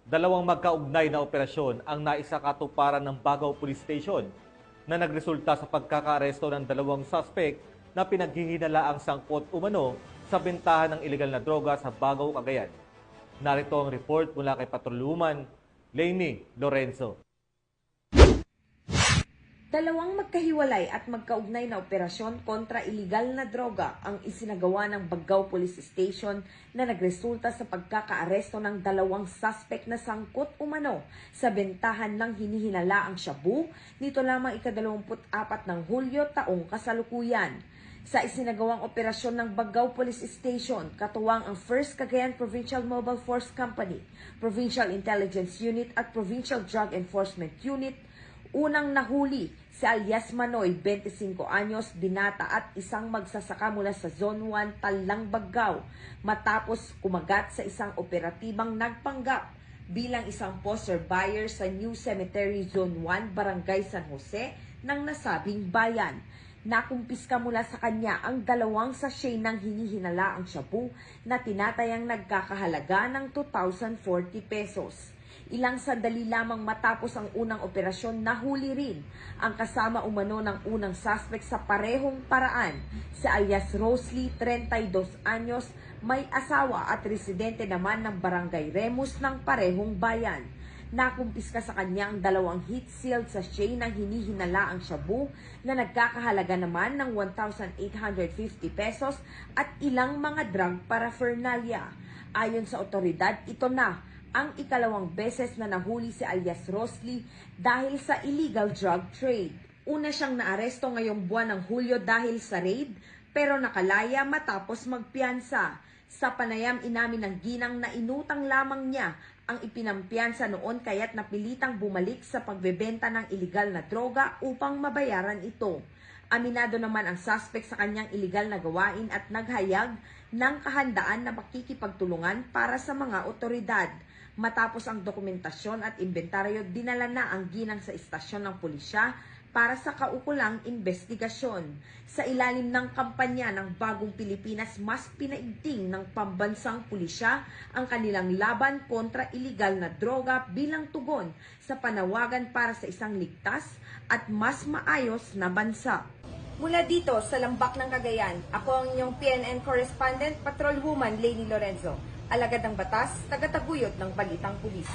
Dalawang magkaugnay na operasyon ang naisakatuparan ng Bagao Police Station na nagresulta sa pagkakaaresto ng dalawang suspect na pinaghihinalaang sangkot umano sa bentahan ng ilegal na droga sa Bagao, Cagayan. Narito ang report mula kay Patrolwoman Lainey Lorenzo. Dalawang magkahiwalay at magkaugnay na operasyon kontra iligal na droga ang isinagawa ng Bagao Police Station na nagresulta sa pagkakaaresto ng dalawang suspect na sangkot umano sa bentahan ng hinihinalaang shabu nito lamang ika-24 ng Hulyo taong kasalukuyan. Sa isinagawang operasyon ng Bagao Police Station, katuwang ang 1st Cagayan Provincial Mobile Force Company, Provincial Intelligence Unit at Provincial Drug Enforcement Unit, unang nahuli si alias Manoy, 25 anyos, binata at isang magsasaka mula sa Zone 1, Talang, Bagao, matapos kumagat sa isang operatibang nagpanggap bilang isang poster buyer sa New Cemetery Zone 1, Barangay San Jose ng nasabing bayan. Nakumpiska mula sa kanya ang dalawang sachet ng hinihinalaang shabu na tinatayang nagkakahalaga ng 2,040 pesos. Ilang sandali lamang matapos ang unang operasyon, nahuli rin ang kasama umano ng unang suspect sa parehong paraan, si alias Rosley, 32 anyos, may asawa at residente naman ng Barangay Remus ng parehong bayan. Nakumpiska sa kanya ang dalawang heat-sealed sachet ng hinihinalaang shabu na nagkakahalaga naman ng 1,850 pesos at ilang mga drug paraphernalia. Ayon sa otoridad, ito na ang ikalawang beses na nahuli si alias Rosley dahil sa illegal drug trade. Una siyang naaresto ngayong buwan ng Hulyo dahil sa raid, pero nakalaya matapos magpiyansa. Sa panayam, inamin ng ginang na inutang lamang niya ang ipinampiyansa noon kaya't napilitang bumalik sa pagbebenta ng iligal na droga upang mabayaran ito. Aminado naman ang suspect sa kanyang iligal na gawain at naghayag ng kahandaan na makikipagtulungan para sa mga otoridad. Matapos ang dokumentasyon at inventaryo, dinala na ang ginang sa istasyon ng pulisya para sa kaukulang investigasyon. Sa ilalim ng kampanya ng Bagong Pilipinas, mas pinaigting ng pambansang pulisya ang kanilang laban kontra iligal na droga bilang tugon sa panawagan para sa isang ligtas at mas maayos na bansa. Mula dito sa Lambak ng Cagayan, ako ang inyong PNN correspondent, Patrolwoman Lainey Lorenzo. Alagad ng batas, tagataguyod ng Balitang Pulis.